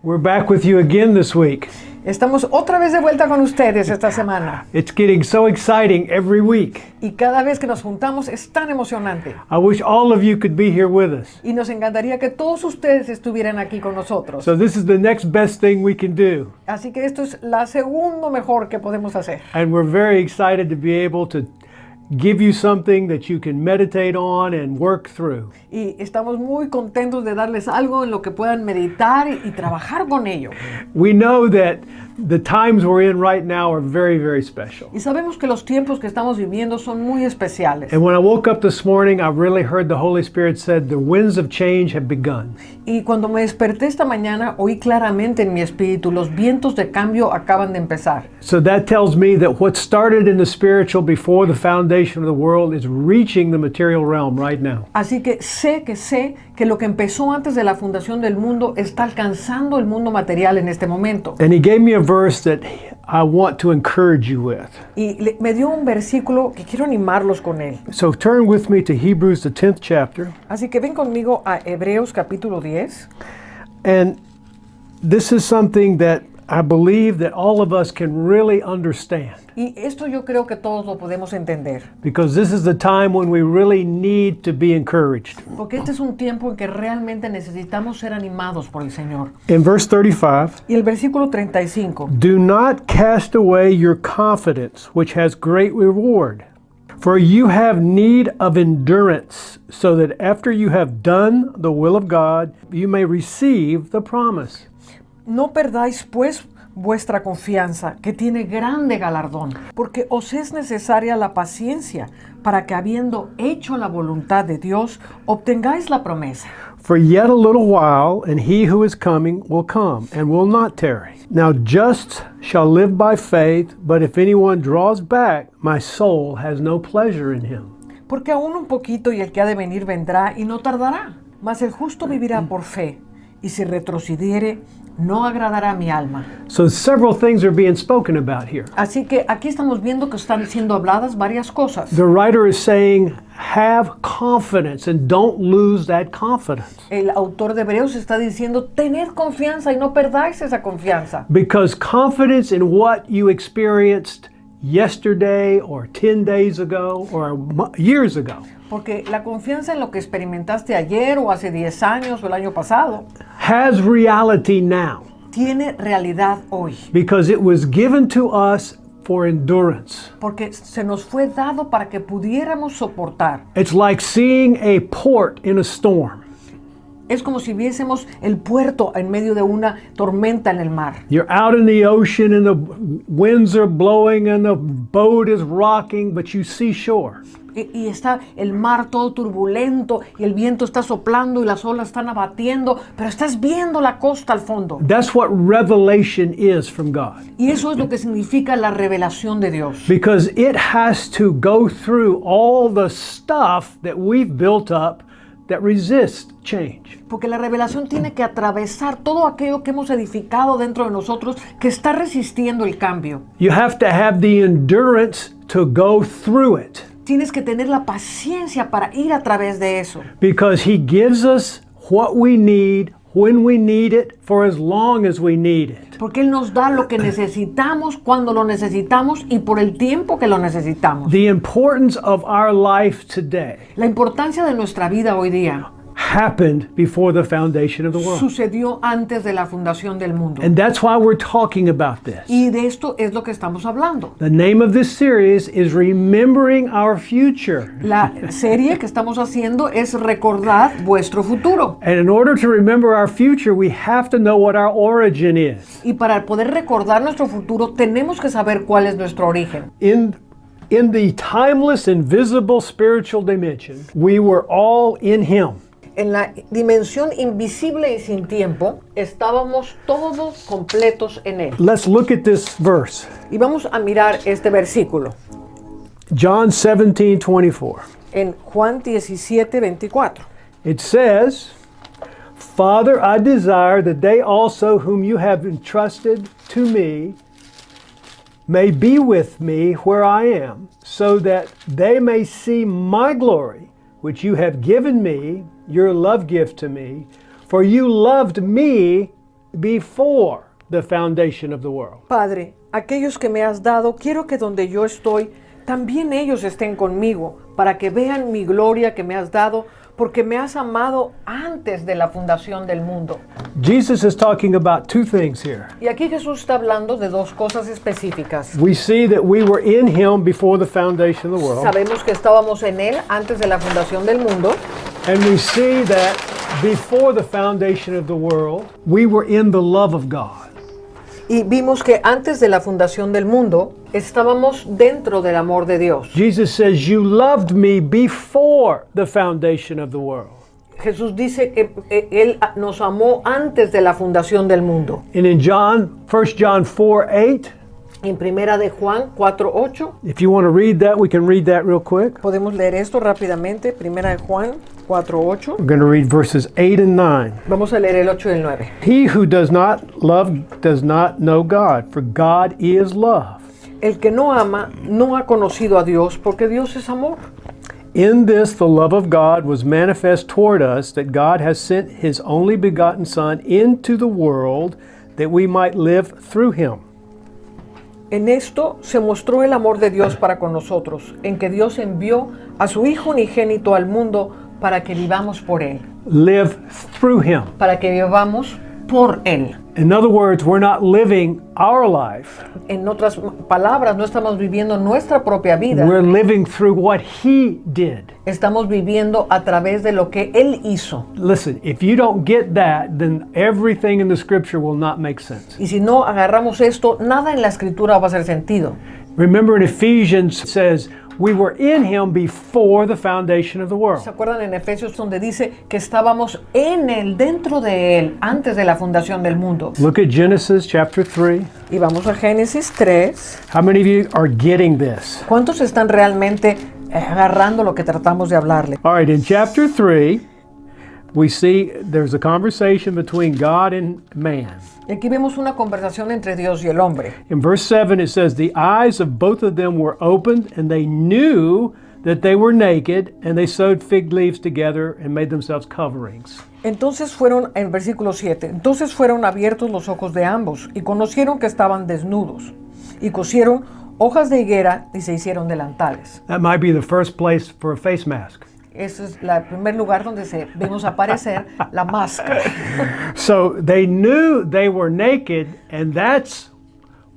We're back with you again this week. Estamos otra vez de vuelta con ustedes esta semana. It's getting so exciting every week. Y cada vez que nos juntamos es tan emocionante. I wish all of you could be here with us. Y nos encantaría que todos ustedes estuvieran aquí con nosotros. So this is the next best thing we can do. Así que esto es la segundo mejor que podemos hacer. And we're very excited to be able to give you something that you can meditate on and work through. Y estamos muy contentos de darles algo en lo que puedan meditar y trabajar con ello. We know that the times we're in right now are very, very special. Y sabemos que los tiempos que estamos viviendo son muy especiales. And when I woke up this morning, I really heard the Holy Spirit said the winds of change have begun. Y cuando me desperté esta mañana, oí claramente en mi espíritu, los vientos de cambio acaban de empezar. So that tells me that what started in the spiritual before the foundation of the world is reaching the material realm right now. Así que sé que lo que empezó antes de la fundación del mundo está alcanzando el mundo material en este momento. And he gave me a verse that I want to encourage you with. Y me dio un versículo que quiero animarlos con él. So turn with me to Hebrews, the 10th chapter. Así que ven conmigo a Hebreos capítulo 10. And this is something that I believe that all of us can really understand. Y esto yo creo que todos lo podemos entender. Because this is the time when we really need to be encouraged. Porque este es un tiempo en que realmente necesitamos ser animados por el Señor. In verse 35, Y el versículo 35. do not cast away your confidence, which has great reward. For you have need of endurance, so that after you have done the will of God, you may receive the promise. No perdáis pues vuestra confianza, que tiene grande galardón, porque os es necesaria la paciencia, para que habiendo hecho la voluntad de Dios, obtengáis la promesa. For yet a little while, and he who is coming will come, and will not tarry. Now just shall live by faith, but if anyone draws back, my soul has no pleasure in him. Porque aún un poquito y el que ha de venir vendrá y no tardará. Mas el justo vivirá por fe, y si retrocediere, no agradará a mi alma. So several things are being spoken about here. Así que aquí estamos viendo que están siendo habladas varias cosas. The writer is saying, have confidence and don't lose that confidence. El autor de Hebreos está diciendo, tened confianza y no perdáis esa confianza. Because confidence in what you experienced yesterday or 10 days ago or years ago Porque la confianza en lo que experimentaste ayer o hace 10 años o el año pasado has reality now. tiene realidad hoy. Because it was given to us for endurance. Porque se nos fue dado para que pudiéramos soportar. It's like seeing a port in a storm. Es como si viésemos el puerto en medio de una tormenta en el mar. You're out in the ocean and the winds are blowing and the boat is rocking, but you see shore. Y está el mar todo turbulento y el viento está soplando y las olas están abatiendo, pero estás viendo la costa al fondo. That's what revelation is from God. Y eso es lo que significa la revelación de Dios. Because it has to go through all the stuff that we've built up that resists change. Porque la revelación tiene que atravesar todo aquello que hemos edificado dentro de nosotros que está resistiendo el cambio. You have to have the endurance to go through it. Tienes que tener la paciencia para ir a través de eso. Because he gives us what we need, when we need it, for as long as we need it. Porque Él nos da lo que necesitamos cuando lo necesitamos y por el tiempo que lo necesitamos. The importance of our life today La importancia de nuestra vida hoy día happened before the foundation of the world. sucedió antes de la fundación del mundo. And that's why we're talking about this. Y de esto es lo que estamos hablando. The name of this series is Remembering Our Future. La serie que estamos haciendo es Recordad vuestro futuro. And in order to remember our future, we have to know what our origin is. Y para poder recordar nuestro futuro, tenemos que saber cuál es nuestro origen. In the timeless, invisible spiritual dimension, we were all in Him. En la dimensión invisible y sin tiempo, estábamos todos completos en Él. Let's look at this verse. Y vamos a mirar este versículo. John 17:24. En Juan 17:24. It says, Father, I desire that they also whom you have entrusted to me may be with me where I am, so that they may see my glory, which you have given me, your love gift to me, for you loved me before the foundation of the world. Padre, aquellos que me has dado, quiero que donde yo estoy, también ellos estén conmigo, para que vean mi gloria que me has dado, porque me has amado antes de la fundación del mundo. Jesus is talking about two things here. Y aquí Jesús está hablando de dos cosas específicas. We see that we were in him before the foundation of the world. Sabemos que estábamos en Él antes de la fundación del mundo. And we see that before the foundation of the world, we were in the love of God. Y vimos que antes de la fundación del mundo, estábamos dentro del amor de Dios. Jesus says, you loved me before the foundation of the world. Jesús dice que Él nos amó antes de la fundación del mundo. And in 1 John 4:8, En primera de Juan 4:8, if you want to read that, we can read that real quick. podemos leer esto rápidamente. Primera de Juan 4:8. We're going to read verses 8 and 9. Vamos a leer el 8 y el 9. He who does not love does not know God, for God is love. El que no ama no ha conocido a Dios, porque Dios es amor. In this the love of God was manifest toward us, that God has sent his only begotten Son into the world, that we might live through him. En esto se mostró el amor de Dios para con nosotros, en que Dios envió a su Hijo unigénito al mundo para que vivamos por Él, Live through him. para que vivamos por Él. In other words, we're not living our life. En otras palabras, no estamos viviendo nuestra propia vida, We're living through what he did. estamos viviendo a través de lo que Él hizo. Listen, if you don't get that, then everything in the scripture will not make sense. Y si no agarramos esto, nada en la Escritura va a hacer sentido. Remember in Ephesians it says, we were in him before the foundation of the world. ¿Se acuerdan en Efesios donde dice que estábamos en Él, dentro de Él, antes de la fundación del mundo? Look at Genesis chapter 3. Y vamos a Génesis 3. How many of you are getting this? ¿Cuántos están realmente agarrando lo que tratamos de hablarle? All right, in chapter 3, we see there's a conversation between God and man. Y aquí vemos una conversación entre Dios y el hombre. In verse 7, it says, the eyes of both of them were opened, and they knew that they were naked, and they sewed fig leaves together and made themselves coverings. Entonces fueron, en versículo 7, entonces fueron abiertos los ojos de ambos y conocieron que estaban desnudos y cosieron hojas de higuera y se hicieron delantales. That might be the first place for a face mask. Ese es el primer lugar donde vemos aparecer la máscara. So they knew they were naked, and that's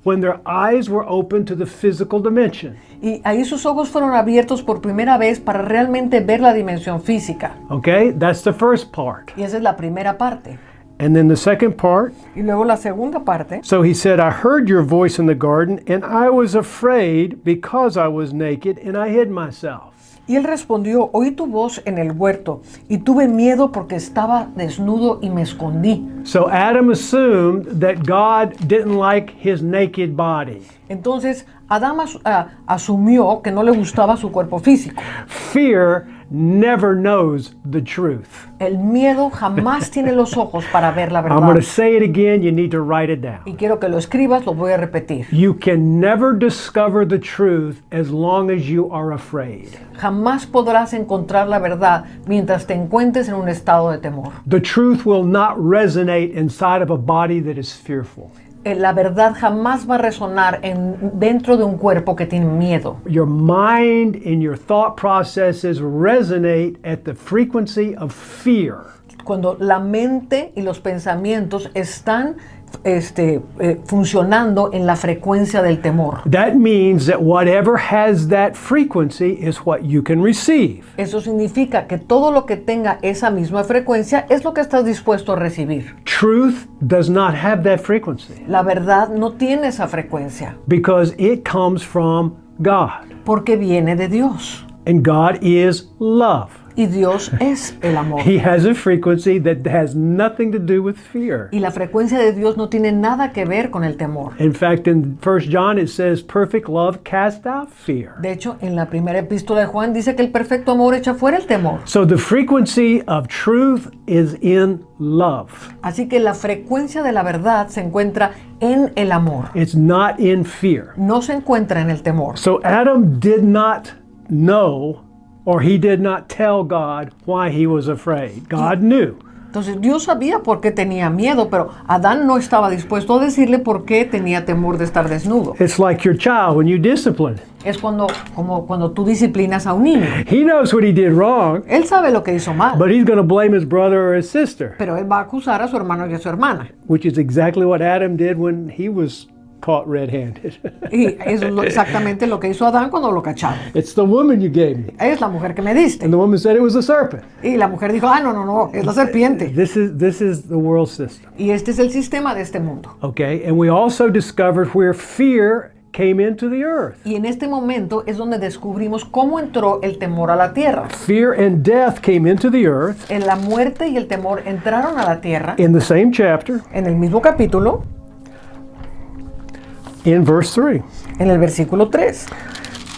when their eyes were open to the physical dimension. Y ahí sus ojos fueron abiertos por primera vez para realmente ver la dimensión física. Okay, that's the first part. Y esa es la primera parte. And then the second part, Y luego la segunda parte. so he said, I heard your voice in the garden, and I was afraid because I was naked, and I hid myself. Y él respondió, oí tu voz en el huerto y tuve miedo porque estaba desnudo y me escondí. So Adam assumed that God didn't like his naked body. Entonces Adán asumió que no le gustaba su cuerpo físico. Fear never knows the truth. El miedo jamás tiene los ojos para ver la I'm going to verdad. say it again, you need to write it down. Y quiero que lo escribas, lo voy a repetir. You can never discover the truth as long as you are afraid. Jamás podrás encontrar la verdad mientras te encuentres en un estado de temor. The truth will not resonate inside of a body that is fearful. La verdad jamás va a resonar dentro de un cuerpo que tiene miedo. Your mind and your thought processes resonate at the frequency of fear. Cuando la mente y los pensamientos están funcionando en la frecuencia del temor. That means that whatever has that frequency is what you can receive. Eso significa que todo lo que tenga esa misma frecuencia es lo que estás dispuesto a recibir. Truth does not have that frequency La verdad no tiene esa frecuencia because it comes from God. porque viene de Dios. And God is love. Y Dios es el amor. He has a frequency that has nothing to do with fear. Y la frecuencia de Dios no tiene nada que ver con el temor. In fact, in 1 John it says, perfect love casts out fear. De hecho, en la primera epístola de Juan dice que el perfecto amor echa fuera el temor. So the frequency of truth is in love. Así que la frecuencia de la verdad se encuentra en el amor. It's not in fear. No se encuentra en el temor. So Adam did not know, or he did not tell God why he was afraid. God knew. Entonces Dios sabía por qué tenía miedo, pero Adán no estaba dispuesto a decirle por qué tenía temor de estar desnudo. It's like your child when you discipline. Es como cuando tú disciplinas a un niño. He knows what he did wrong, Él sabe lo que hizo mal, but he's going to blame his brother or his sister, pero él va a acusar a su hermano y a su hermana. which is exactly what Adam did when he was caught red-handed. Y eso es exactamente lo que hizo Adán cuando lo cacharon. It's the woman you gave me. Es la mujer que me diste. And the woman said it was a serpent. Y la mujer dijo, no, es la serpiente. This is the world system. Y este es el sistema de este mundo. Okay? And we also discovered where fear came into the earth. Y en este momento es donde descubrimos cómo entró el temor a la tierra. Fear and death came into the earth En la muerte y el temor entraron a la tierra in the same chapter en el mismo capítulo, in verse 3. en el versículo 3.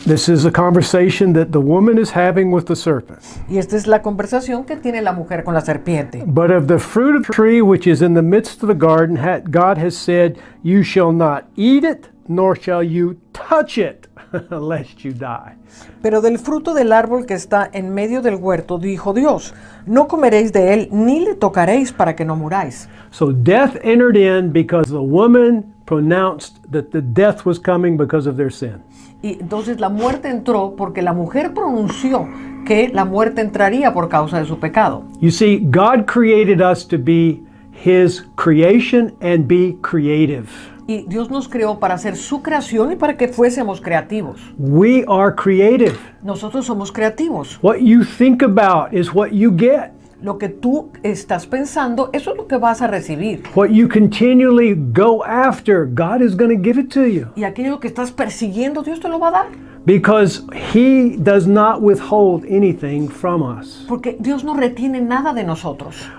This is a conversation that the woman is having with the serpent. Y esta es la conversación que tiene la mujer con la serpiente. But of the fruit of the tree which is in the midst of the garden, God has said, you shall not eat it, nor shall you touch it, lest you die. Pero del fruto del árbol que está en medio del huerto, dijo Dios, no comeréis de él, ni le tocaréis para que no muráis. So death entered in because the woman pronounced that the death was coming because of their sin. Y entonces la muerte entró porque la mujer pronunció que la muerte entraría por causa de su pecado. You see, God created us to be His creation and be creative. Y Dios nos creó para hacer su creación y para que fuésemos creativos. We are creative. Nosotros somos creativos. What you think about is what you get. Lo que tú estás pensando, eso es lo que vas a recibir. What you continually go after, God is going to give it to you. Y aquello que estás persiguiendo, Dios te lo va a dar. Because He does not withhold anything from us. Porque Dios no retiene nada de nosotros.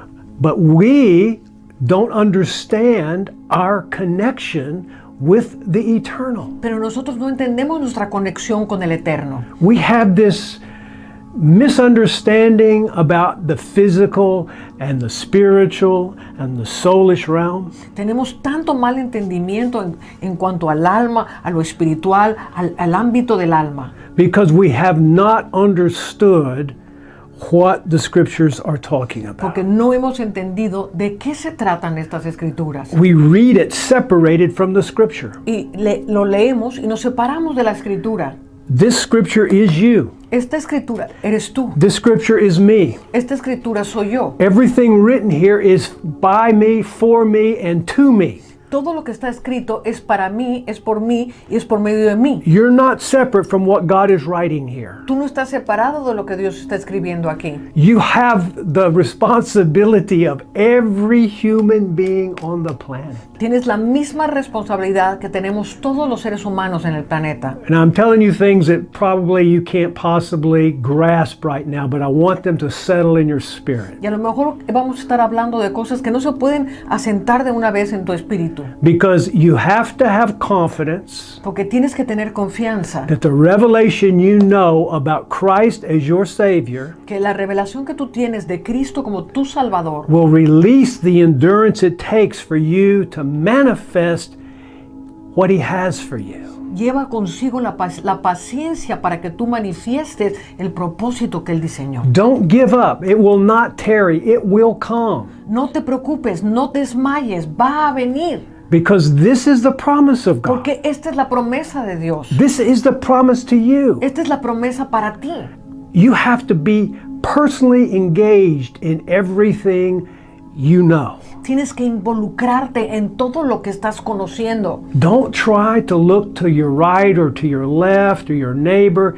But we don't understand our connection with the eternal. Pero nosotros no entendemos nuestra conexión con el eterno. We have this misunderstanding about the physical and the spiritual and the soulish realm. Tenemos tanto mal entendimiento en cuanto al alma, a lo espiritual, al ámbito del alma. Because we have not understood what the scriptures are talking about. Porque no hemos entendido de qué se tratan estas escrituras. We read it separated from the scripture. Y lo leemos y nos separamos de la escritura. This scripture is you. Esta escritura eres tú. This scripture is me. Esta escritura soy yo. Everything written here is by me, for me, and to me. Todo lo que está escrito es para mí, es por mí y es por medio de mí. You're not separate from what God is writing here. Tú no estás separado de lo que Dios está escribiendo aquí. You have the responsibility of every human being on the planet. Tienes la misma responsabilidad que tenemos todos los seres humanos en el planeta. And I'm telling you things that probably you can't possibly grasp right now, but I want them to settle in your spirit. Y a lo mejor vamos a estar hablando de cosas que no se pueden asentar de una vez en tu espíritu. Because you have to have confidence Porque tienes que tener confianza that the revelation you know about Christ as your Savior que la revelación que tú tienes de Cristo como tu Salvador will release the endurance it takes for you to manifest what He has for you. lleva consigo la paciencia para que tú manifiestes el propósito que Él diseñó. Don't give up. It will not tarry. It will come. No te preocupes, no te desmayes, va a venir. Because this is the promise of God. Porque esta es la promesa de Dios. This is the promise to you. Esta es la promesa para ti. You have to be personally engaged in everything you know. Tienes que involucrarte en todo lo que estás conociendo. Don't try to look to your right or to your left or your neighbor.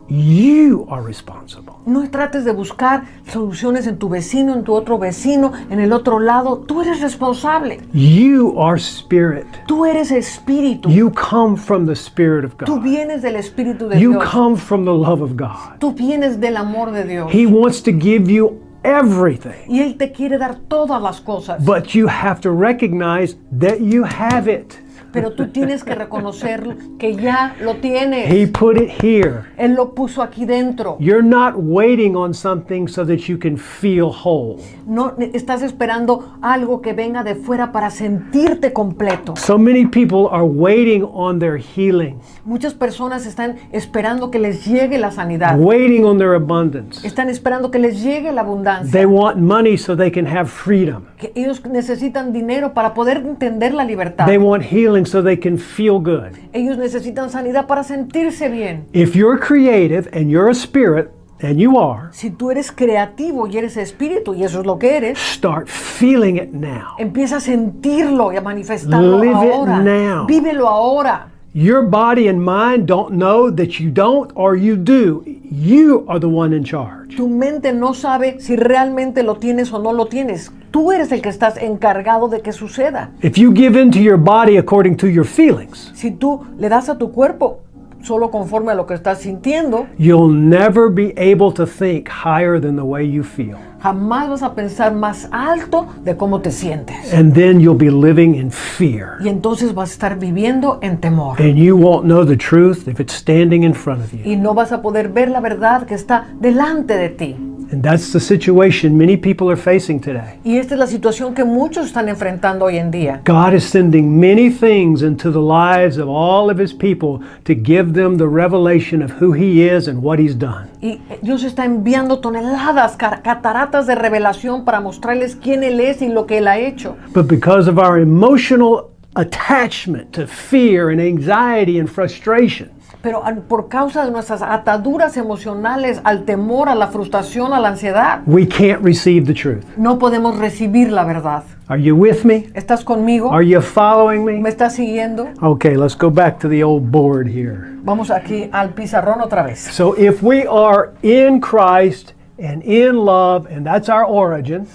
You are responsible. No trates de buscar soluciones en tu vecino, en tu otro vecino, en el otro lado. Tú eres responsable. You are spirit. Tú eres espíritu. You come from the Spirit of Tú God. vienes del espíritu de You Dios. come from the love of God. Tú vienes del amor de Dios. He wants to give you everything. Y Él te quiere dar todas las cosas. But you have to recognize that you have it. Pero tú tienes que reconocer que ya lo tienes. He put it here. Él lo puso aquí dentro. You're not waiting on something so that you can feel whole. No estás esperando algo que venga de fuera para sentirte completo. So many people are waiting on their healing, Muchas personas están esperando que les llegue la sanidad. waiting on their abundance. Están esperando que les llegue la abundancia. They want money so they can have freedom. Que ellos necesitan dinero para poder entender la libertad. They want healing so they can feel good. Ellos necesitan sanidad para sentirse bien. If you're creative and you're a spirit, and you are, Si tú eres creativo y eres espíritu, y eso es lo que eres, start feeling it now. empieza a sentirlo y a manifestarlo Live it ahora. now. Vívelo ahora. Your body and mind don't know that you don't or you do. You are the one in charge. Tu mente no sabe si realmente lo tienes o no lo tienes. Tú eres el que estás encargado de que suceda. If you give in to your body according to your feelings, Si tú le das a tu cuerpo solo conforme a lo que estás sintiendo, you'll never be able to think higher than the way you feel. jamás vas a pensar más alto de cómo te sientes. And then you'll be living in fear. Y entonces vas a estar viviendo en temor. And you won't know the truth if it's standing in front of you. Y no vas a poder ver la verdad que está delante de ti. And that's the situation many people are facing today. Y esta es la situación que muchos están enfrentando hoy en día. God is sending many things into the lives of all of his people to give them the revelation of who he is and what he's done. Y Dios está enviando toneladas, cataratas de revelación para mostrarles quién Él es y lo que Él ha hecho. But because of our emotional attachment to fear and anxiety and frustration, Pero por causa de nuestras ataduras emocionales al temor, a la frustración, a la ansiedad, we can't receive the truth. no podemos recibir la verdad. Are you with me? ¿Estás conmigo? Are you following ¿Me me? estás siguiendo? Okay, let's go back to the old board here. Vamos aquí al pizarrón otra vez. So if we are in Christ and in love, and that's our origin,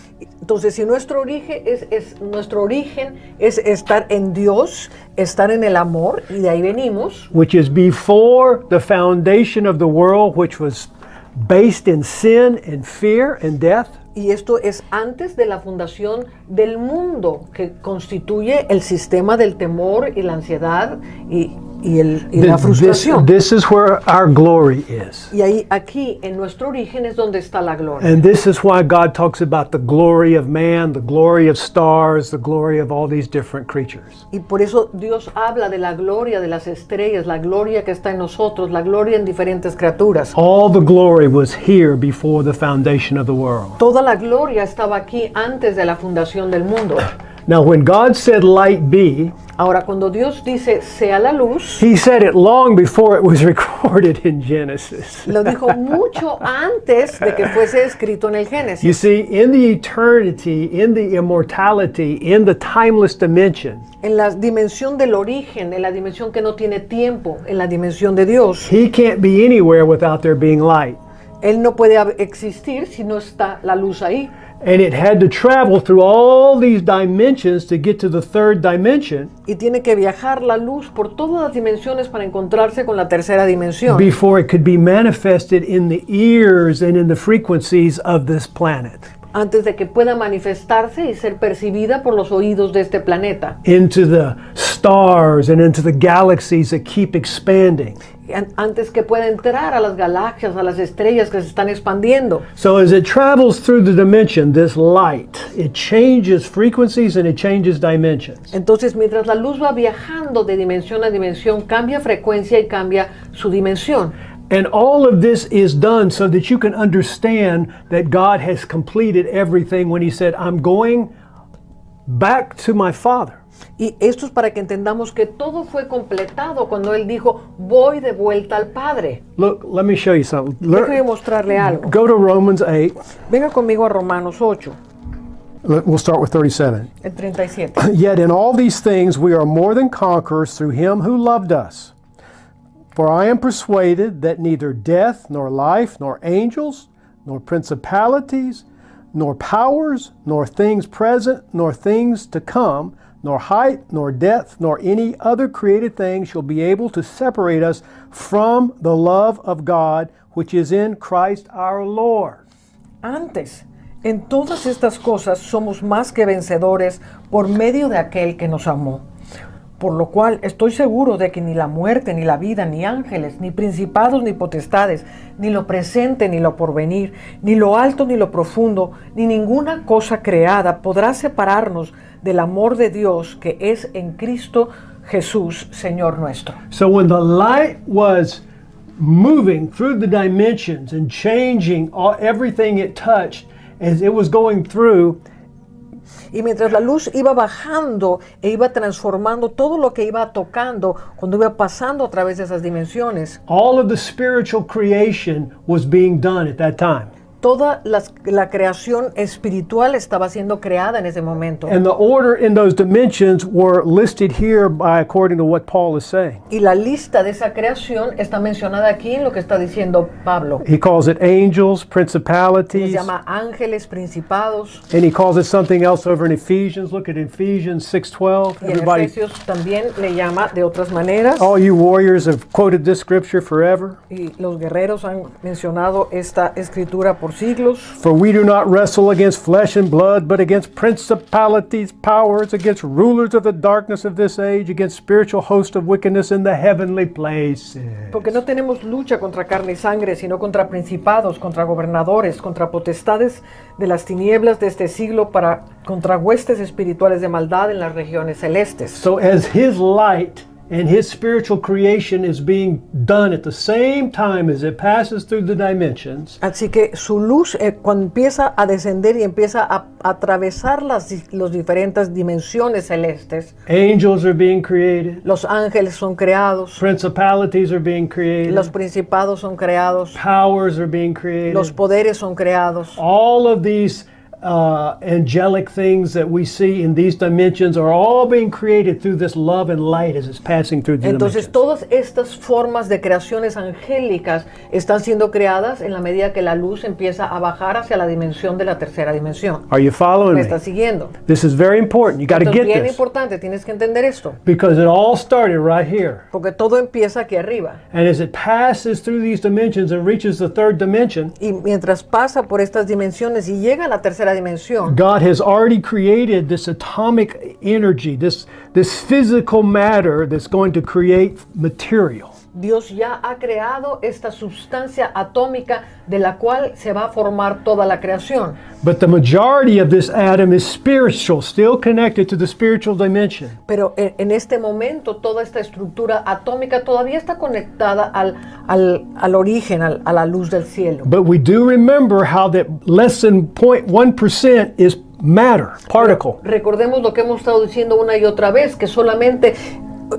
Entonces, si nuestro origen es estar en Dios, estar en el amor, y de ahí venimos, which is before the foundation of the world, which was based in sin and fear and death, y esto es antes de la fundación del mundo, que constituye el sistema del temor y la ansiedad y la frustración. this is where our glory is. Y ahí, aquí, en nuestro origen es donde está la gloria. And this is why God talks about the glory of man, the glory of stars, the glory of all these different creatures. Y por eso Dios habla de la gloria de las estrellas, la gloria que está en nosotros, la gloria en diferentes criaturas. All the glory was here before the foundation of the world. Toda la gloria estaba aquí antes de la fundación del mundo. Now, when God said light be, Ahora, cuando Dios dice sea la luz, he said it long before it was recorded in Genesis. lo dijo mucho antes de que fuese escrito en el You Génesis. see, in the eternity, in the immortality, in the timeless dimension, En la dimensión del origen, en la dimensión que no tiene tiempo, en la dimensión de Dios, he can't be anywhere without there being light. Él no puede existir si no está la luz ahí. And it had to travel through all these dimensions to get to the third dimension Y tiene que viajar la luz por todas las dimensiones para encontrarse con la tercera dimensión. before it could be manifested in the ears and in the frequencies of this planet, Antes de que pueda manifestarse y ser percibida por los oídos de este planeta. into the stars and into the galaxies that keep expanding. Antes que pueda entrar a las galaxias, a las estrellas que se están expandiendo. So as it travels through the dimension, this light, it changes frequencies and it changes dimensions. Entonces, mientras la luz va viajando de dimensión a dimensión, cambia frecuencia y cambia su dimensión. And all of this is done so that you can understand that God has completed everything when he said, I'm going back to my Father. Y esto es para que entendamos que todo fue completado cuando Él dijo, voy de vuelta al Padre. Look, let me show you something. Déjame mostrarle algo. Go to Romans 8. Venga conmigo a Romanos 8, We'll start with 37. el 37. Yet in all these things we are more than conquerors through him who loved us. For I am persuaded that neither death, nor life, nor angels, nor principalities, nor powers, nor things present, nor things to come, nor height, nor depth, nor any other created thing shall be able to separate us from the love of God, which is in Christ our Lord. Antes, en todas estas cosas somos más que vencedores por medio de aquel que nos amó. Por lo cual estoy seguro de que ni la muerte, ni la vida, ni ángeles, ni principados, ni potestades, ni lo presente, ni lo porvenir, ni lo alto, ni lo profundo, ni ninguna cosa creada podrá separarnos del amor de Dios que es en Cristo Jesús, Señor nuestro. So when the light was moving through the dimensions and changing everything it touched as it was going through, Y mientras la luz iba bajando e iba transformando todo lo que iba tocando, cuando iba pasando a través de esas dimensiones, all of the spiritual creation was being done at that time. toda la creación espiritual estaba siendo creada en ese momento. And the order in those dimensions were listed here by according to what Paul is saying. Y la lista de esa creación está mencionada aquí en lo que está diciendo Pablo. He calls it angels, Les principalities, llama ángeles, principados. and he calls it something else over in Ephesians. Look at Ephesians 6:12. Y en Everybody, Efesios también le llama de otras maneras. all you warriors have quoted this scripture forever. Y los guerreros han mencionado esta escritura por siglos. For we do not wrestle against flesh and blood, but against principalities, powers, against rulers of the darkness of this age, against spiritual hosts of wickedness in the heavenly places. Porque no tenemos lucha contra carne y sangre, sino contra principados, contra gobernadores, contra potestades de las tinieblas de este siglo, contra huestes espirituales de maldad en las regiones celestes. So as his light and his spiritual creation is being done at the same time as it passes through the dimensions, Así que su luz, cuando empieza a descender y empieza a atravesar las diferentes dimensiones celestes, angels are being created, los ángeles son creados, principalities are being created, los principados son creados, powers are being created. los poderes son creados. All of these angelic things that we see in these dimensions are all being created through this love and light as it's passing through the Entonces dimensions. todas estas formas de creaciones angélicas están siendo creadas en la medida que la luz empieza a bajar hacia la dimensión de la tercera dimensión. Are you following ¿Me me? estás siguiendo? This is very important. You got to Esto es get bien this importante, tienes que entender esto, because it all started right here. porque todo empieza aquí arriba. And as it passes through these dimensions and reaches the third dimension, Y mientras pasa por estas dimensiones y llega a la tercera dimensión, God has already created this atomic energy, this physical matter that's going to create material. Dios ya ha creado esta sustancia atómica de la cual se va a formar toda la creación. But the majority of this atom is spiritual, still connected to the spiritual dimension. Pero en este momento toda esta estructura atómica todavía está conectada al origen, a la luz del cielo. But we do remember how that less than 0.1% is matter, particle. Recordemos lo que hemos estado diciendo una y otra vez, que solamente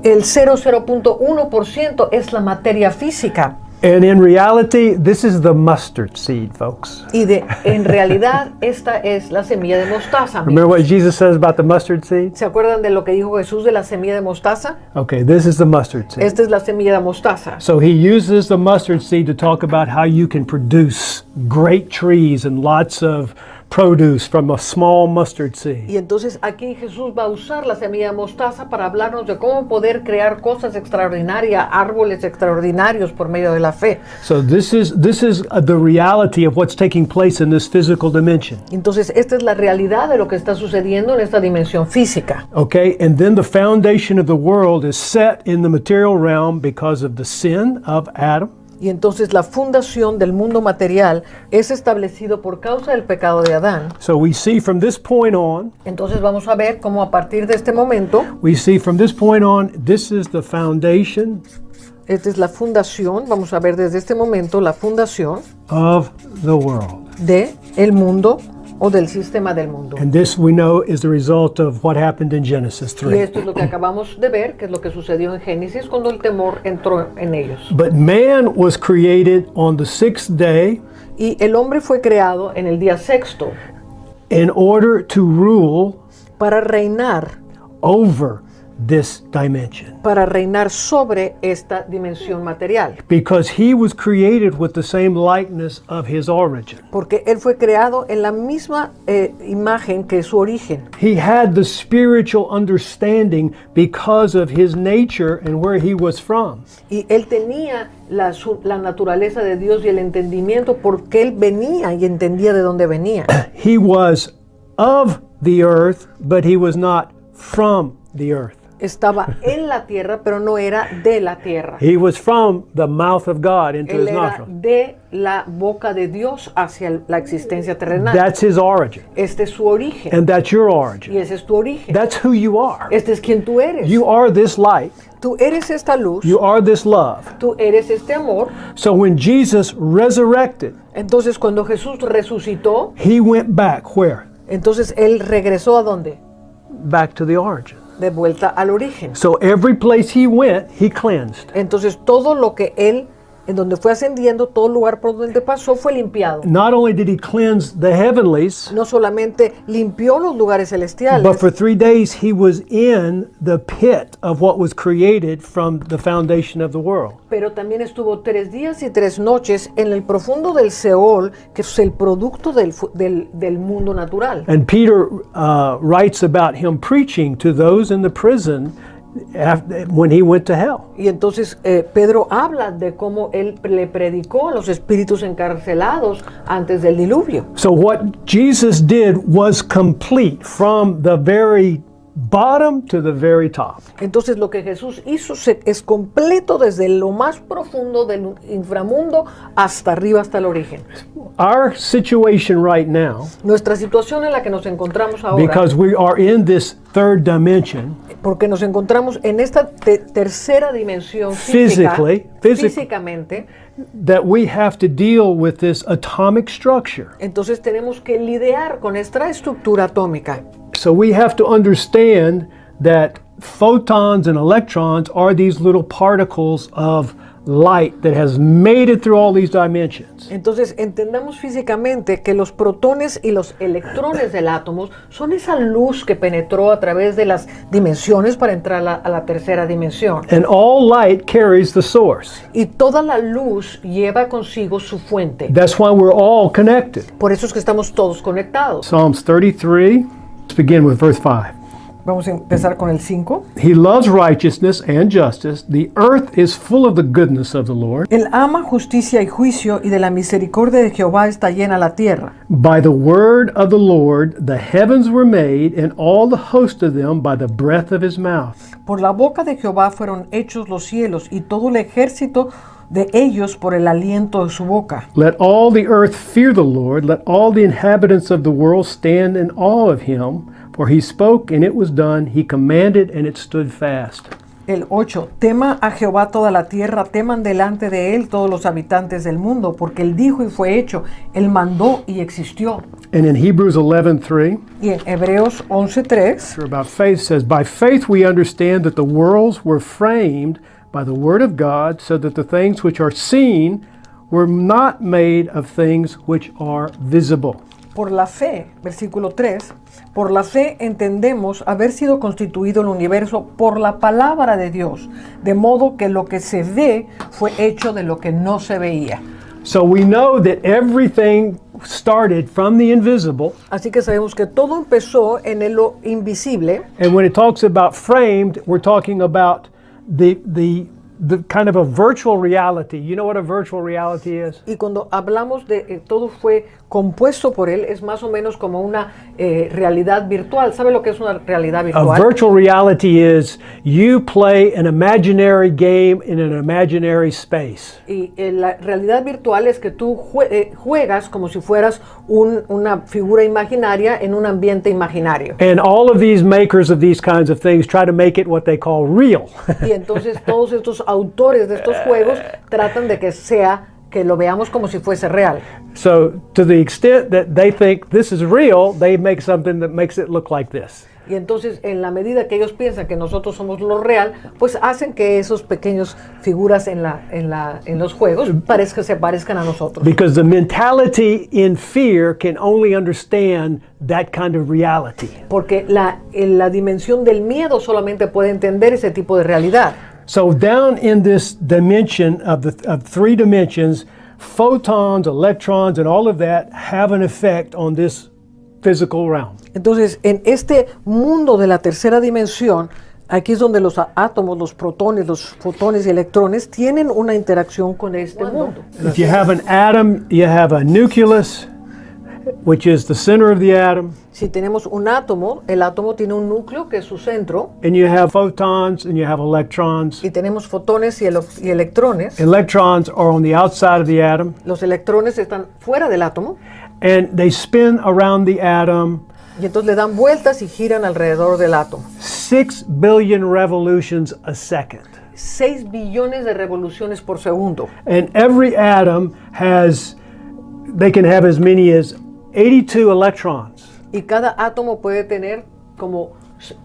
el 0.1% es la materia física. And in reality, this is the mustard seed, folks. Y en realidad esta es la semilla de mostaza. Remember amigos. what Jesus says about the mustard seed? ¿Se acuerdan de lo que dijo Jesús de la semilla de mostaza? Okay, this is the mustard seed. Esta es la semilla de mostaza. So he uses the mustard seed to talk about how you can produce great trees and lots of produce from a small mustard seed. Y entonces aquí Jesús va a usar la semilla de mostaza para hablarnos de cómo poder crear cosas extraordinarias, árboles extraordinarios por medio de la fe. So this is the reality of what's taking place in this physical dimension. Entonces esta es la realidad de lo que está sucediendo en esta dimensión física. Okay, and then the foundation of the world is set in the material realm because of the sin of Adam. Y entonces la fundación del mundo material es establecido por causa del pecado de Adán. So we see from this point on, Entonces vamos a ver cómo a partir de este momento, this is the foundation esta es la fundación, vamos a ver desde este momento la fundación of the world. de el mundo o del sistema del mundo. And this we know is the result of what happened in Genesis Y 3. esto es lo que acabamos de ver, que es lo que sucedió en Génesis cuando el temor entró en ellos. But man was created on the sixth day Y el hombre fue creado en el día sexto in order to rule para reinar this dimension. para reinar sobre esta dimensión material, Because he was created with the same likeness of his origin. porque él fue creado en la misma imagen que su origen. He had the spiritual understanding because of his nature and where he was from. Y él tenía la naturaleza de Dios y el entendimiento porque él venía y entendía de dónde venía. He was of the earth, but he was not from the earth. estaba en la tierra, pero no era de la tierra. He was from the mouth of God into Él his era nostril. de la boca de Dios hacia la existencia terrenal. That's his origin. Este es su origen. And that's your Y origin. ese es tu origen. That's who you are. Este es quien tú eres. You are this light. Tú eres esta luz. You are this love. Tú eres este amor. So when Jesus resurrected, Entonces, cuando Jesús resucitó, he went back where? entonces Él regresó ¿a dónde? Back to the origin. De vuelta al origen. So every place he went, he cleansed. Entonces, todo lo que Él, en donde fue ascendiendo, todo lugar por donde pasó fue limpiado. Not only did he cleanse the heavenlies, No solamente limpió los lugares celestiales, but for 3 days he was in the pit of what was created from the foundation of the world. pero también estuvo 3 días y 3 noches en el profundo del Seol, que es el producto del mundo natural. And Peter writes about him preaching to those in the prison when he went to hell. Y entonces Pedro habla de cómo él le predicó a los espíritus encarcelados antes del diluvio. So what Jesus did was complete from the very bottom to the very top. Entonces lo que Jesús hizo es completo desde lo más profundo del inframundo hasta arriba, hasta el origen. Our situation right now, Nuestra situación en la que nos encontramos ahora, because we are in this third dimension, porque nos encontramos en esta tercera dimensión físicamente, that we have to deal with this atomic structure. entonces tenemos que lidiar con esta estructura atómica. So we have to understand that photons and electrons are these little particles of light that has made it through all these dimensions. Entonces entendamos físicamente que los protones y los electrones del átomo son esa luz que penetró a través de las dimensiones para entrar a la tercera dimensión. And all light carries the source. Y toda la luz lleva consigo su fuente. That's why we're all connected. Por eso es que estamos todos conectados. Psalms 33, let's begin with verse 5. Vamos a empezar con el 5. He loves righteousness and justice. The earth is full of the goodness of the Lord. Él ama justicia y juicio, y de la misericordia de Jehová está llena la tierra. By the word of the Lord the heavens were made, and all the host of them by the breath of his mouth. Por la boca de Jehová fueron hechos los cielos, y todo el ejército de ellos por el aliento de su boca. Let all the earth fear the Lord. Let all the inhabitants of the world stand in awe of him. For he spoke, and it was done. He commanded, and it stood fast. El 8. Tema a Jehová toda la tierra, teman delante de él todos los habitantes del mundo, porque él dijo y fue hecho, él mandó y existió. And in Hebrews 11:3, Y en Hebreos 11:3, about faith says, by faith we understand that the worlds were framed by the word of God, so that the things which are seen were not made of things which are visible. por la fe, versículo 3, por la fe entendemos haber sido constituido el universo por la palabra de Dios, de modo que lo que se ve fue hecho de lo que no se veía. So we know that everything started from the invisible. Así que sabemos que todo empezó en lo invisible. And when it talks about framed, we're talking about the kind of a virtual reality. You know what a virtual reality is? Y cuando hablamos de todo fue compuesto por él, es más o menos como una realidad virtual. ¿Sabe lo que es una realidad A virtual? virtual reality is you play an imaginary game in an imaginary space. Y la realidad virtual es que tú juegas como si fueras una figura imaginaria en un ambiente imaginario. And all of these makers of these kinds of things try to make it what they call real. Y entonces todos estos autores de estos juegos tratan de que lo veamos como si fuese real. So to the extent that they think this is real, they make something that makes it look like this. Y entonces, en la medida que ellos piensan que nosotros somos lo real, pues hacen que esos pequeños figuras en los juegos se parezcan a nosotros. Because the mentality in fear can only understand that kind of reality. Porque la dimensión del miedo solamente puede entender ese tipo de realidad. So down in this dimension of 3 dimensions, photons, electrons, and all of that have an effect on this physical realm. Entonces, en este mundo de la tercera dimensión, aquí es donde los átomos, los protones, los fotones y electrones tienen una interacción con este mundo. If you have an atom, you have a nucleus, which is the center of the atom, Si tenemos un átomo, el átomo tiene un núcleo que es su centro and you have photons and you have electrons. y tenemos fotones y electrones. Electrons are on the outside of the atom, Los electrones están fuera del átomo and they spin around the atom y entonces le dan vueltas y giran alrededor del átomo. 6 billion revolutions a second. 6 billones de revoluciones por segundo. And every atom they can have as many as 82 electrons. Y cada átomo puede tener como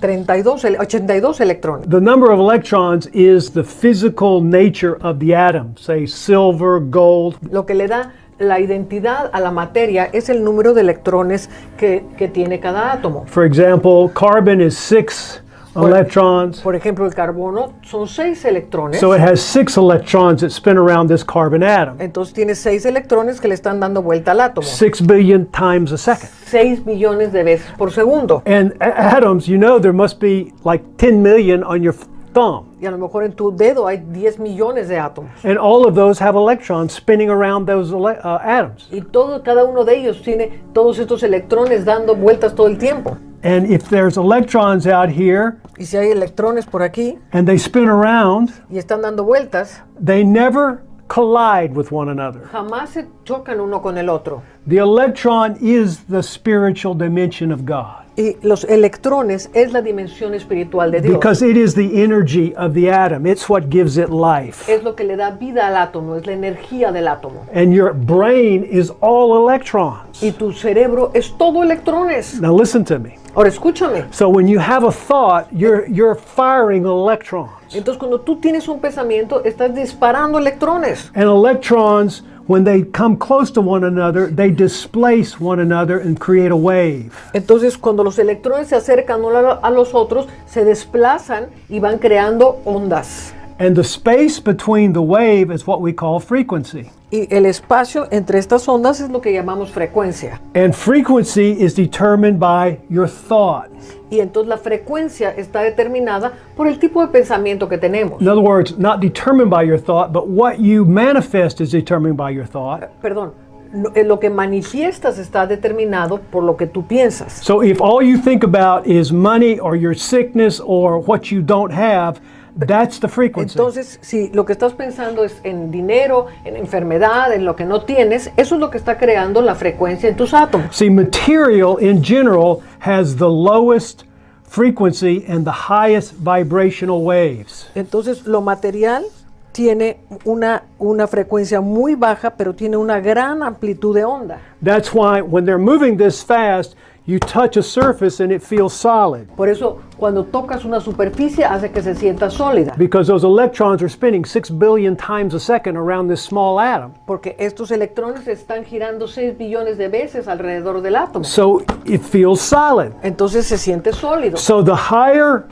82 electrones. The number of electrons is the physical nature of the atom, say silver, gold. Lo que le da la identidad a la materia es el número de electrones que tiene cada átomo. For example, carbon is 6 electrons. Por ejemplo, el carbono son 6 electrones. So it has 6 electrons that spin around this carbon atom. Entonces tiene 6 electrones que le están dando vuelta al átomo. 6 billion times a second. 6 billones de veces por segundo. And atoms, there must be like 10 million on your thumb. Y a lo mejor en tu dedo hay 10 millones de átomos. And all of those have electrons spinning around those atoms. Y cada uno de ellos tiene todos estos electrones dando vueltas todo el tiempo. And if there's electrons out here Y si hay electrones por aquí and they spin around, y están dando vueltas, they never collide with one another. jamás se chocan uno con el otro. The electron is the spiritual dimension of God Y los electrones es la dimensión espiritual de Dios. because it is the energy of the atom. It's what gives it life. Es lo que le da vida al átomo, es la energía del átomo. And your brain is all electrons. Y tu cerebro es todo electrones. Now listen to me. Ahora escúchame. So when you have a thought, you're firing electrons. Entonces cuando tú tienes un pensamiento, estás disparando electrones. And electrons, when they come close to one another, they displace one another and create a wave. Entonces cuando los electrones se acercan uno a los otros, se desplazan y van creando ondas. And the space between the wave is what we call frequency. Y el espacio entre estas ondas es lo que llamamos frecuencia. And frequency is determined by your thought. Y entonces la frecuencia está determinada por el tipo de pensamiento que tenemos. In other words, not determined by your thought, but what you manifest is determined by your thought. Perdón, lo que manifiestas está determinado por lo que tú piensas. So if all you think about is money or your sickness or what you don't have, that's the frequency. Entonces, si lo que estás pensando es en dinero, en enfermedad, en lo que no tienes, eso es lo que está creando la frecuencia en tus átomos. See, material in general has the lowest frequency and the highest vibrational waves. Entonces, lo material tiene una frecuencia muy baja, pero tiene una gran amplitud de onda. That's why when they're moving this fast, you touch a surface and it feels solid Por eso, cuando tocas una superficie, hace que se sienta sólida. because those electrons are spinning 6 billion times a second around this small atom. Porque estos electrones están girando 6 billones de veces alrededor del átomo. So it feels solid. Entonces se siente sólido. So the higher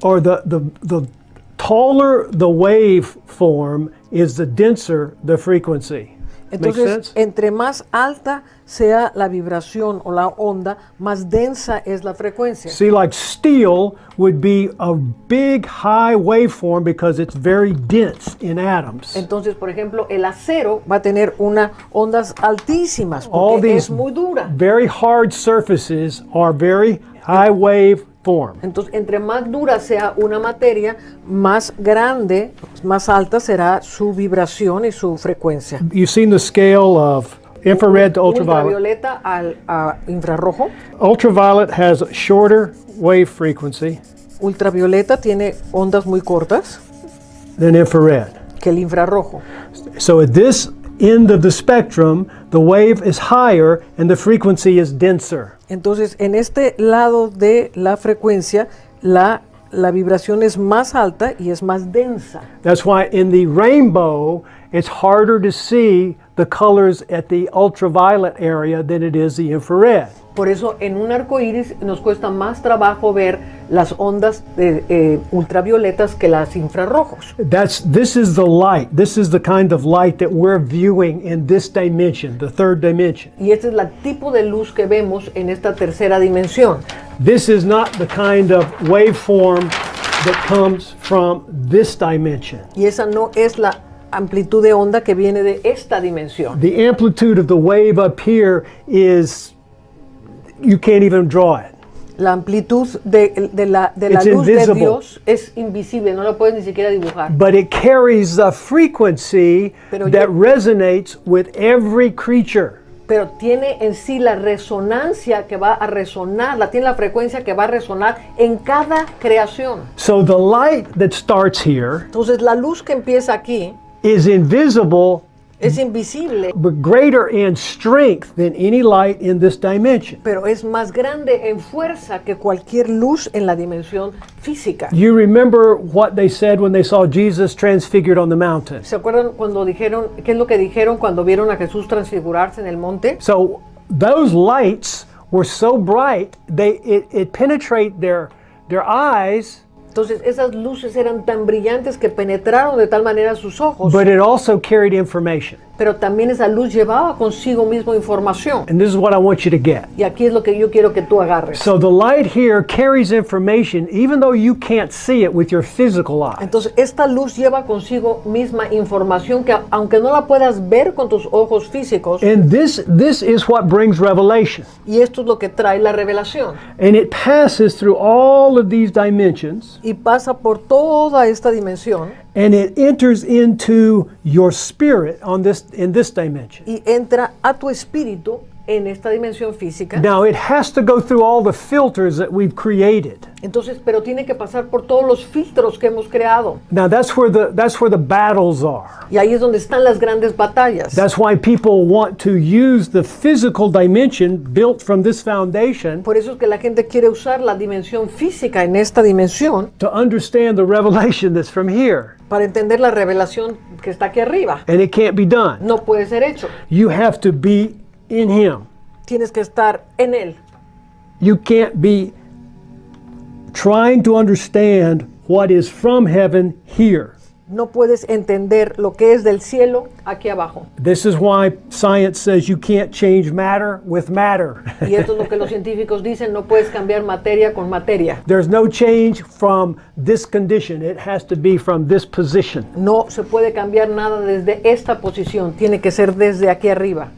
or the taller the waveform is, the denser the frequency. Make Entonces, sense? entre más alta sea la vibración o la onda, más densa es la frecuencia. See, like steel would be a big high waveform because it's very dense in atoms. Entonces, por ejemplo, el acero va a tener unas ondas altísimas All porque these es muy dura. very hard surfaces are very high waveform. Entonces, entre más dura sea una materia, más grande, más alta será su vibración y su frecuencia. You've seen the scale of infrared to ultraviolet. Ultravioleta a infrarrojo. Ultraviolet has a shorter wave frequency Ultravioleta tiene ondas muy cortas than infrared. que el infrarrojo. So at this end of the spectrum, the wave is higher and the frequency is denser. Entonces, en este lado de la frecuencia, la vibración es más alta y es más densa. That's why in the rainbow, it's harder to see the colors at the ultraviolet area than it is the infrared. Por eso, en un arco iris nos cuesta más trabajo ver las ondas ultravioletas que las infrarrojos. This is the light. This is the kind of light that we're viewing in this dimension, the third dimension. Y este es el tipo de luz que vemos en esta tercera dimensión. This is not the kind of waveform that comes from this dimension. Y esa no es la amplitud de onda que viene de esta dimensión. The amplitude of the wave up here is, you can't even draw it. La amplitud de la It's luz de invisible. Dios es invisible, no la puedes ni siquiera dibujar. But it carries a frequency Pero that resonates with every creature. Pero tiene en sí la resonancia que va a resonar, tiene la frecuencia que va a resonar en cada creación. So the light that starts here Entonces la luz que empieza aquí is invisible, es invisible, but greater in strength than any light in this dimension. pero es más grande en fuerza que cualquier luz en la dimensión física. You remember what they said when they saw Jesus transfigured on the mountain. ¿Se acuerdan cuando dijeron, qué es lo que dijeron cuando vieron a Jesús transfigurarse en el monte? So those lights were so bright, it penetrate their eyes, Entonces esas luces eran tan brillantes que penetraron de tal manera sus ojos, but it also carried information. pero también esa luz llevaba consigo mismo información. And this is what I want you to get. Y aquí es lo que yo quiero que tú agarres. So the light here carries information even though you can't see it with your physical eye. Entonces esta luz lleva consigo misma información que aunque no la puedas ver con tus ojos físicos, And this is what brings revelation. y esto es lo que trae la revelación. And it passes through all of these dimensions, Y pasa por toda esta dimensión and it enters into your spirit in this dimension. y entra a tu espíritu en esta dimensión física. Now it has to go through all the filters that we've created. Entonces, pero tiene que pasar por todos los filtros que hemos creado. Now that's where the battles are. Y ahí es donde están las grandes batallas. That's why people want to use the physical dimension built from this foundation Por eso es que la gente quiere usar la dimensión física en esta dimensión to understand the revelation that's from here. para entender la revelación que está aquí arriba. And it can't be done. No puede ser hecho. You have to be in Him. Tienes que estar en él. You can't be trying to understand what is from heaven here. No puedes entender lo que es del cielo aquí abajo. This is why science says you can't change matter with matter. Y esto es lo que los científicos dicen, no puedes cambiar materia con materia. There's no change from this condition. It has to be from this position. No se puede cambiar nada desde esta posición, tiene que ser desde aquí arriba.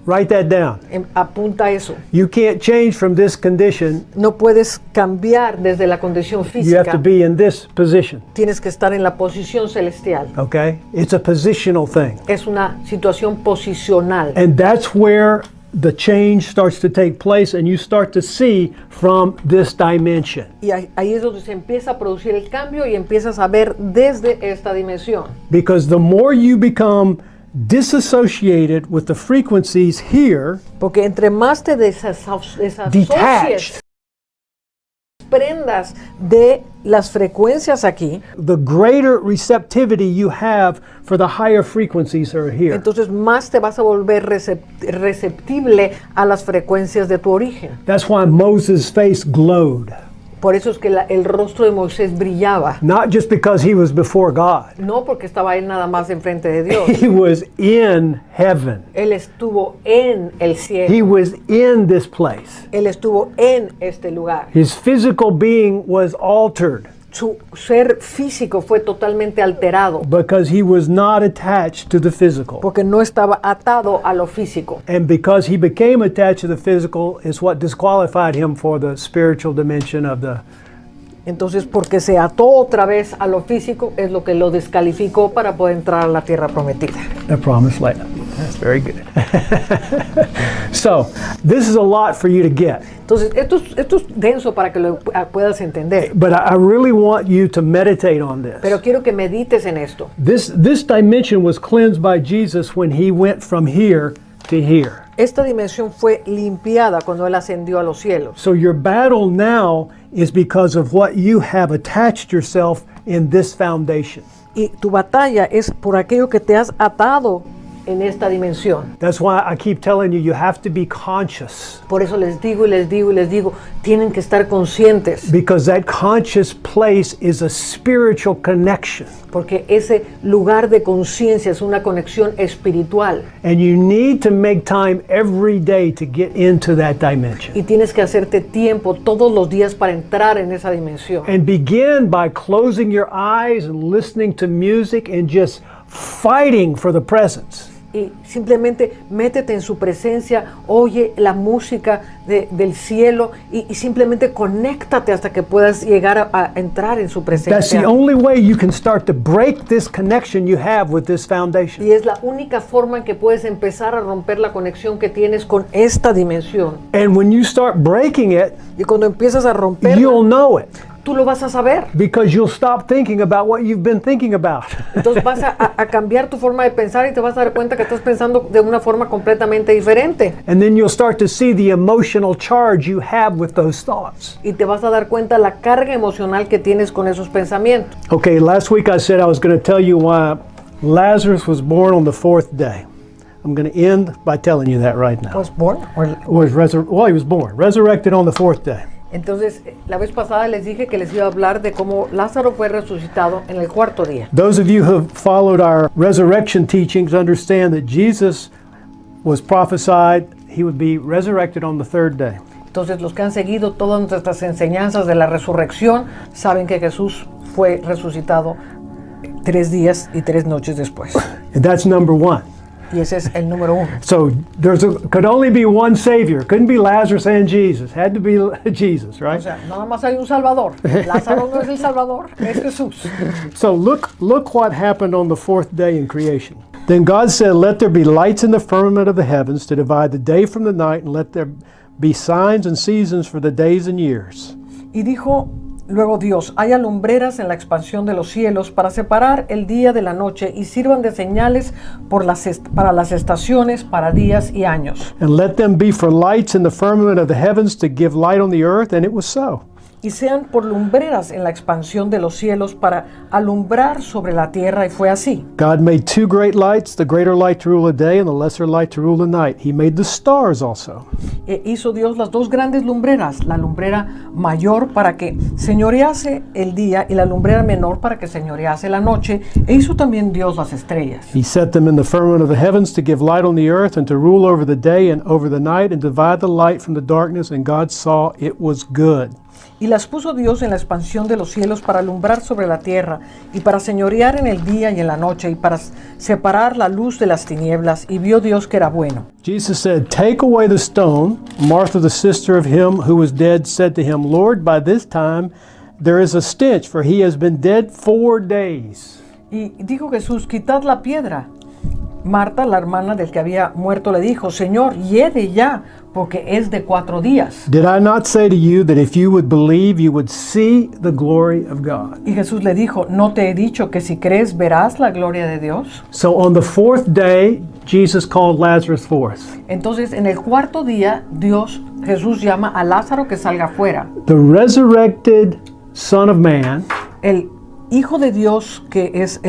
Write that down. Apunta eso. You can't change from this condition. No puedes cambiar desde la condición You have to física. be in this position. Tienes que estar en la posición celestial. Okay? It's a positional thing. Es una situación posicional. And that's where the change starts to take place and you start to see from this dimension. Y ahí es donde se empieza a producir el cambio y empiezas a ver desde esta dimensión. Because the more you become disassociated with the frequencies here, Porque entre más te desasocies, detached, prendas de las frecuencias aquí, the greater receptivity you have for the higher frequencies that are here. entonces más te vas a volver receptible a las frecuencias de tu origen. That's why Moses' face glowed. Por eso es que el rostro de Moisés brillaba. Not just because he was before God. No porque estaba él nada más enfrente de Dios. He was in heaven. Él estuvo en el cielo. He was in this place. Él estuvo en este lugar. His physical being was altered Su ser físico fue totalmente alterado because he was not attached to the physical. porque no estaba atado a lo físico. And because he became attached to the physical is what disqualified him for the spiritual dimension of the. Entonces, porque se ató otra vez a lo físico, es lo que lo descalificó para poder entrar a la tierra prometida. The promised land. That's very good. So, this is a lot for you to get. Entonces, esto es denso para que lo puedas entender. But I really want you to meditate on this. Pero quiero que medites en esto. This dimension was cleansed by Jesus when he went from here to here. Esta dimensión fue limpiada cuando Él ascendió a los cielos. So your battle now is because of what you have attached yourself in this foundation. Y tu batalla es por aquello que te has atado en esta dimensión. That's why I keep telling you, you have to be conscious. Por eso les digo y les digo y les digo, tienen que estar conscientes, Because that conscious place is a spiritual connection. porque ese lugar de conciencia es una conexión espiritual. And you need to make time every day to get into that dimension. Y tienes que hacerte tiempo todos los días para entrar en esa dimensión. And begin by closing your eyes and listening to music and just fighting for the presence. Y simplemente métete en su presencia, oye la música del cielo y simplemente conéctate hasta que puedas llegar a entrar en su That's presencia. the only way you can start to break this connection you have with this foundation. Y es la única forma en que puedes empezar a romper la conexión que tienes con esta dimensión. And when you start breaking it, Y cuando empiezas a romperla, you'll know it tú lo vas a saber. because you'll stop thinking about what you've been thinking about. Entonces vas a cambiar tu forma de pensar y te vas a dar cuenta que estás pensando de una forma completamente diferente. And then you'll start to see the emotional charge you have with those thoughts. Y te vas a dar cuenta la carga emocional que tienes con esos pensamientos. Okay, last week I said I was going to tell you why Lazarus was born on the fourth day. I'm going to end by telling you that right now. Was born? He was born, resurrected on the fourth day. Entonces, la vez pasada les dije que les iba a hablar de cómo Lázaro fue resucitado en el cuarto día. Those of you who have followed our resurrection teachings understand that Jesus was prophesied he would be resurrected on the third day. Entonces, los que han seguido todas nuestras enseñanzas de la resurrección saben que Jesús fue resucitado 3 días y 3 noches después. And that's number one. Y ese es el número 1. So could only be one Savior. Couldn't be Lazarus and Jesus. Had to be Jesus, right? O sea, nada más hay un Salvador. Lázaro no es el Salvador, es Jesús. So look what happened on the fourth day in creation. Then God said, "Let there be lights in the firmament of the heavens to divide the day from the night, and let there be signs and seasons for the days and years." Y dijo luego Dios, haya lumbreras en la expansión de los cielos para separar el día de la noche y sirvan de señales para las estaciones, para días y años. And let them be for lights in the firmament of the heavens to give light on the earth, and it was so. Y sean por lumbreras en la expansión de los cielos para alumbrar sobre la tierra, y fue así. God made 2 great lights, the greater light to rule the day and the lesser light to rule the night. He made the stars also. Hizo Dios las 2 grandes lumbreras, la lumbrera mayor para que señorease el día y la lumbrera menor para que señorease la noche, e hizo también Dios las estrellas. He set them in the firmament of the heavens to give light on the earth and to rule over the day and over the night and divide the light from the darkness, and God saw it was good. Y las puso Dios en la expansión de los cielos para alumbrar sobre la tierra y para señorear en el día y en la noche y para separar la luz de las tinieblas, y vio Dios que era bueno. Jesus said, "Take away the stone." Martha, the sister of him who was dead, said to him, "Lord, by this time there is a stench, for he has been dead 4 days." Y dijo Jesús, quitad la piedra. Marta, la hermana del que había muerto, le dijo, Señor, hiede ya, porque es de 4 días. Did I not say to you that if you would believe, you would see the glory of God? Y Jesús le dijo, ¿no te he dicho que si crees verás la gloria de Dios? So on the fourth day, Jesus called Lazarus forth. Entonces, en el cuarto día, Jesús llama a Lázaro que salga afuera. The resurrected Son of Man El Hijo de Dios, que es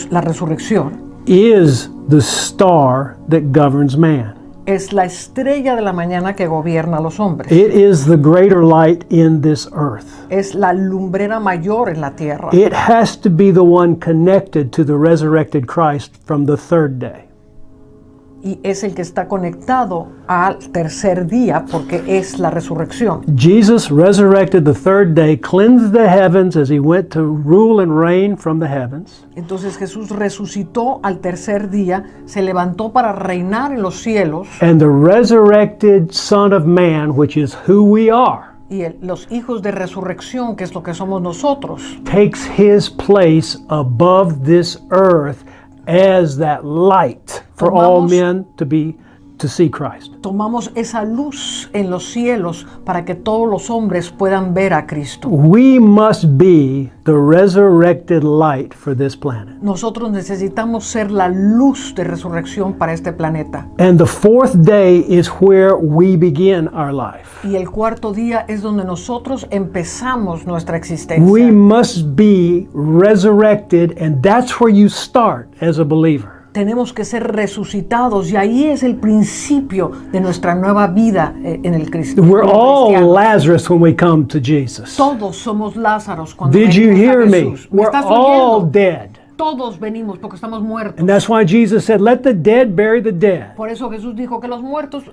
la resurrección, is the star that governs man. es la estrella de la mañana que gobierna a los hombres. It is the greater light in this earth. Es la lumbrera mayor en la tierra. It has to be the one connected to the resurrected Christ from the third day. Y es el que está conectado al tercer día porque es la resurrección. Jesus resurrected the third day, cleansed the heavens as he went to rule and reign from the heavens. Entonces Jesús resucitó al tercer día, se levantó para reinar en los cielos. And the resurrected Son of Man, which is who we are, Y los hijos de resurrección, que es lo que somos nosotros, takes his place above this earth as that light for all men to see Christ. tomamos esa luz en los cielos para que todos los hombres puedan ver a Cristo. We must be the resurrected light for this planet. Nosotros necesitamos ser la luz de resurrección para este planeta. And the fourth day is where we begin our life. Y el cuarto día es donde nosotros empezamos nuestra existencia. We must be resurrected, and that's where you start as a believer. Tenemos que ser resucitados, y ahí es el principio de nuestra nueva vida en el Cristo. We're all Lazarus when we come to Jesus. Todos somos Lázaros cuando Did you venimos a hear me? Jesús. ¿Me We're estás all oyendo? dead. Todos venimos porque estamos muertos. And that's why Jesus said, let the dead bury the dead. Por eso Jesús dijo que los muertos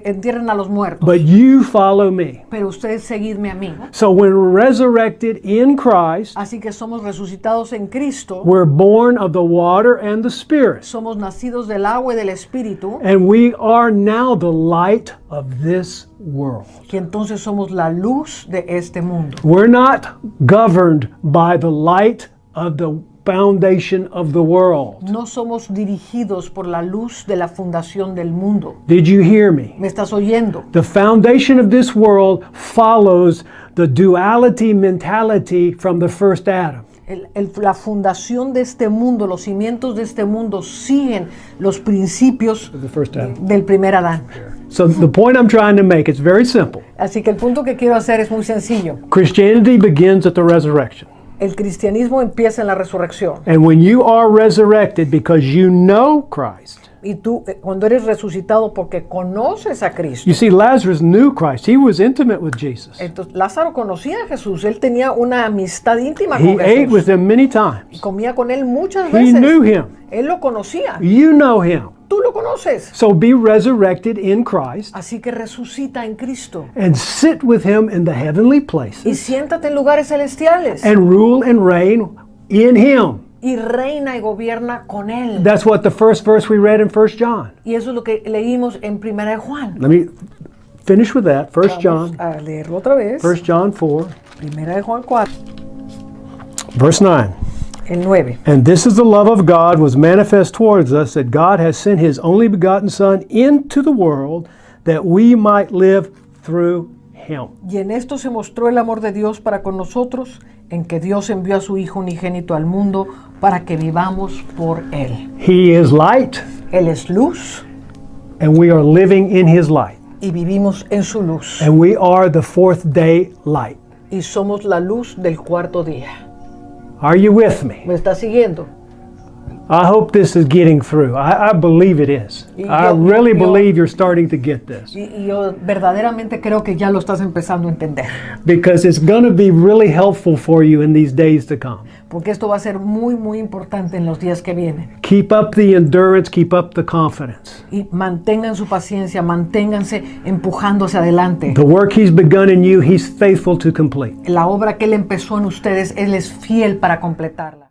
entierren a los muertos. But you follow me. Pero ustedes seguidme a mí. So when we're resurrected in Christ, Así que somos resucitados en Cristo. we're born of the water and the Spirit. Somos nacidos del agua y del Espíritu. And we are now the light of this world. Que entonces somos la luz de este mundo. We're not governed by the light of the foundation of the world. No somos dirigidos por la luz de la fundación del mundo. Did you hear me? ¿Me estás oyendo? The foundation of this world follows the duality mentality from the first Adam. La fundación de este mundo, los cimientos de este mundo siguen los principios The first Adam. del primer Adán. So the point I'm trying to make, it's very simple. Así que el punto que quiero hacer es muy sencillo. Christianity begins at the resurrection. El cristianismo empieza en la resurrección. And when you are resurrected because you know Christ. Y tú, cuando eres resucitado porque conoces a Cristo. You see, Lazarus knew Christ. He was intimate with Jesus. Entonces, Lázaro conocía a Jesús. Él tenía una amistad íntima He con ate with Jesús. him many times. Comía con él muchas He veces. knew him. Él lo conocía. You know him. Tú lo conoces. So be resurrected in Christ Así que resucita en Cristo. and sit with him in the heavenly Y places siéntate en lugares celestiales. and rule and reign in him. Y reina y gobierna con él. That's what the first verse we read in 1 John. Y eso es lo que leímos en 1 de Juan. Let me finish with that. 1 Vamos John, a leerlo otra vez. 1 John 4, 1 de Juan 4, verse 9. el 9. And this is the love of God was manifest towards us, that God has sent his only begotten Son into the world that we might live through him. Y en esto se mostró el amor de Dios para con nosotros, en que Dios envió a su Hijo unigénito al mundo para que vivamos por Él. He is light, Él es luz and we are living in his light. y vivimos en su luz. And we are the fourth day light. Y somos la luz del cuarto día. Are you with me? ¿Me está siguiendo? I hope this is getting through. I believe it is. I really believe you're starting to get this. Y yo verdaderamente creo que ya lo estás empezando a entender. Because it's going to be really helpful for you in these days to come. Porque esto va a ser muy, muy importante en los días que vienen. Keep up the endurance, keep up the confidence. Y mantengan su paciencia, manténganse empujando hacia adelante. The work he's begun in you, he's faithful to complete. La obra que Él empezó en ustedes, Él es fiel para completarla.